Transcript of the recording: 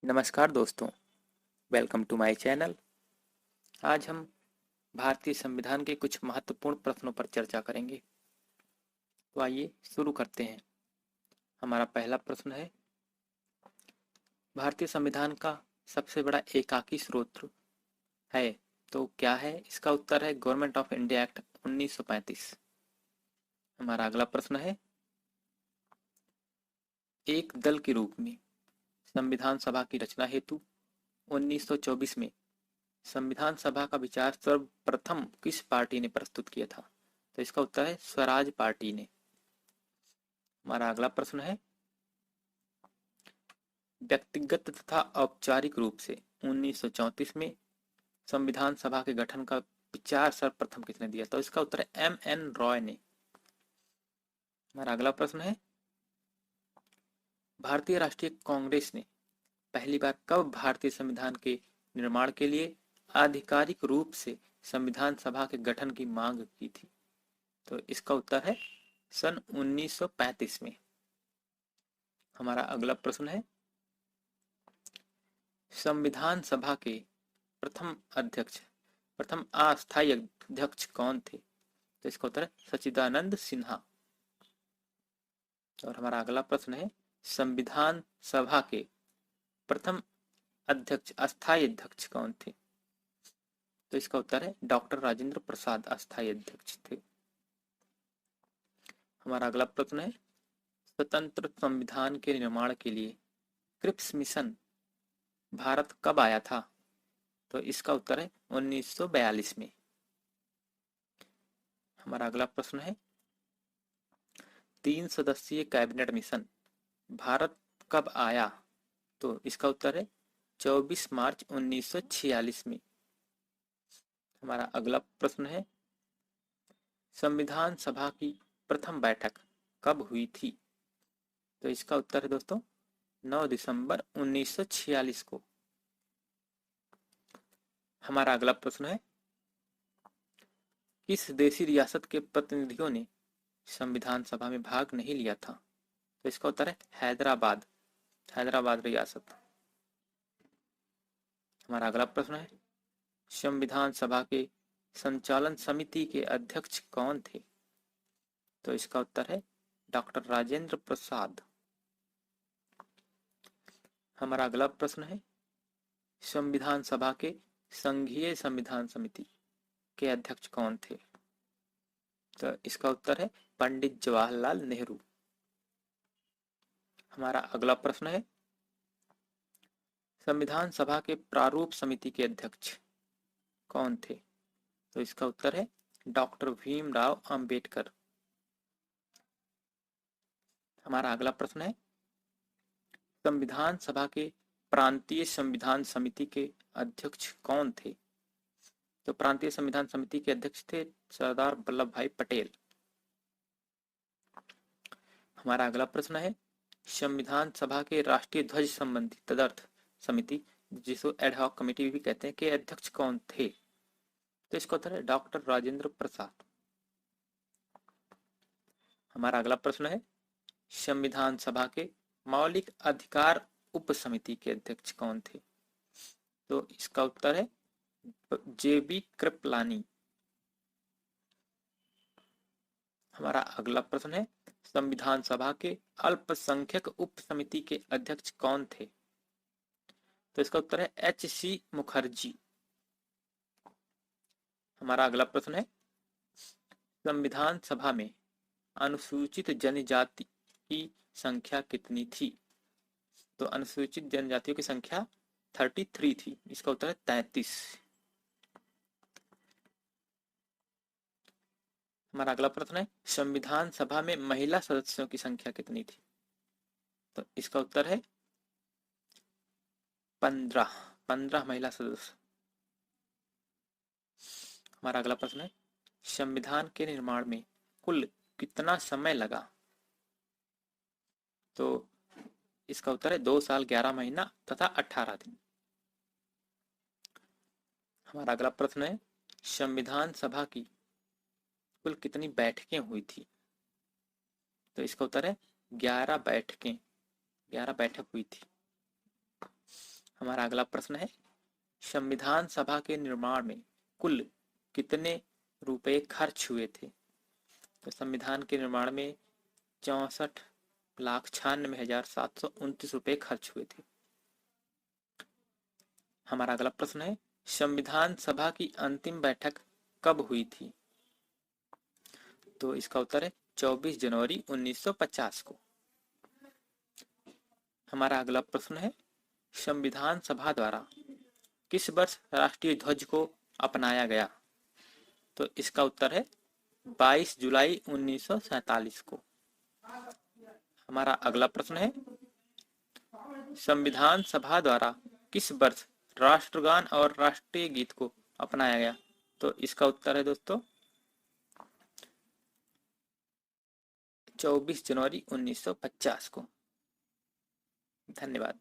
नमस्कार दोस्तों, welcome to my channel. आज हम भारतीय संविधान के कुछ महत्वपूर्ण प्रश्नों पर चर्चा करेंगे। तो आइए शुरू करते हैं। हमारा पहला प्रश्न है, भारतीय संविधान का सबसे बड़ा एकाकी स्रोत है तो क्या है? इसका उत्तर है गवर्नमेंट ऑफ इंडिया एक्ट 1935। हमारा अगला प्रश्न है, एक दल के रूप में संविधान सभा की रचना हेतु 1924 में संविधान सभा का विचार सर्वप्रथम किस पार्टी ने प्रस्तुत किया था? तो इसका उत्तर है स्वराज पार्टी ने। हमारा अगला प्रश्न है, व्यक्तिगत तथा औपचारिक रूप से 1934 में संविधान सभा के गठन का विचार सर्वप्रथम किसने दिया? तो इसका उत्तर है M.N. रॉय ने। हमारा अगला प्रश्न है, भारतीय राष्ट्रीय कांग्रेस ने पहली बार कब भारतीय संविधान के निर्माण के लिए आधिकारिक रूप से संविधान सभा के गठन की मांग की थी? तो इसका उत्तर है सन 1935 में। हमारा अगला प्रश्न है, संविधान सभा के प्रथम अस्थायी अध्यक्ष कौन थे? तो इसका उत्तर है सच्चिदानंद सिन्हा। और हमारा अगला प्रश्न है, संविधान सभा के प्रथम अस्थायी अध्यक्ष कौन थे? तो इसका उत्तर है डॉक्टर राजेंद्र प्रसाद अस्थायी अध्यक्ष थे। हमारा अगला प्रश्न है, स्वतंत्र संविधान के निर्माण के लिए क्रिप्स मिशन भारत कब आया था? तो इसका उत्तर है 1942 में। हमारा अगला प्रश्न है, 3 सदस्यीय कैबिनेट मिशन भारत कब आया? तो इसका उत्तर है 24 मार्च 1946 में। हमारा अगला प्रश्न है, संविधान सभा की प्रथम बैठक कब हुई थी? तो इसका उत्तर है दोस्तों 9 दिसंबर 1946 को। हमारा अगला प्रश्न है, किस देशी रियासत के प्रतिनिधियों ने संविधान सभा में भाग नहीं लिया था? तो इसका उत्तर है हैदराबाद रियासत। हमारा अगला प्रश्न है, संविधान सभा के संचालन समिति के अध्यक्ष कौन थे? तो इसका उत्तर है डॉक्टर राजेंद्र प्रसाद। हमारा अगला प्रश्न है, संविधान सभा के संघीय संविधान समिति के अध्यक्ष कौन थे? तो इसका उत्तर है पंडित जवाहरलाल नेहरू। हमारा अगला प्रश्न है, संविधान सभा के प्रारूप समिति के अध्यक्ष कौन थे? तो इसका उत्तर है डॉक्टर भीमराव अंबेडकर। हमारा अगला प्रश्न है, संविधान सभा के प्रांतीय संविधान समिति के अध्यक्ष कौन थे? तो प्रांतीय संविधान समिति के अध्यक्ष थे सरदार वल्लभ भाई पटेल। हमारा अगला प्रश्न है, संविधान सभा के राष्ट्रीय ध्वज संबंधी तदर्थ समिति, जिसको एडहॉक कमेटी भी कहते हैं, के अध्यक्ष कौन थे? तो इसका उत्तर है डॉक्टर राजेंद्र प्रसाद। हमारा अगला प्रश्न है, संविधान सभा के मौलिक अधिकार उप समिति के अध्यक्ष कौन थे? तो इसका उत्तर है JB कृपलानी। हमारा अगला प्रश्न है, संविधान सभा के अल्पसंख्यक उप समिति के अध्यक्ष कौन थे? तो इसका उत्तर है HC मुखर्जी। हमारा अगला प्रश्न है, संविधान सभा में अनुसूचित जनजाति की संख्या कितनी थी? तो अनुसूचित जनजातियों की संख्या 33 थी। इसका उत्तर है 33। हमारा अगला प्रश्न है, संविधान सभा में महिला सदस्यों की संख्या कितनी थी? तो इसका उत्तर है 15 महिला सदस्य। हमारा अगला प्रश्न है, संविधान के निर्माण में कुल कितना समय लगा? तो इसका उत्तर है 2 साल 11 महीना तथा 18 दिन। हमारा अगला प्रश्न है, संविधान सभा की कुल कितनी बैठकें हुई थी? तो इसका उत्तर है 11 बैठक हुई थी। हमारा अगला प्रश्न है, संविधान सभा के निर्माण में कुल कितने रुपए खर्च हुए थे? तो संविधान के निर्माण में 64,96,729 रुपए खर्च हुए थे। हमारा अगला प्रश्न है, संविधान सभा की अंतिम बैठक कब हुई थी? तो इसका उत्तर है 24 जनवरी 1950 को। हमारा अगला प्रश्न है, संविधान सभा द्वारा किस वर्ष राष्ट्रीय ध्वज को अपनाया गया? तो इसका उत्तर है 22 जुलाई 1947 को। हमारा अगला प्रश्न है, संविधान सभा द्वारा किस वर्ष राष्ट्रगान और राष्ट्रीय गीत को अपनाया गया? तो इसका उत्तर है दोस्तों 24 जनवरी 1950 को। धन्यवाद।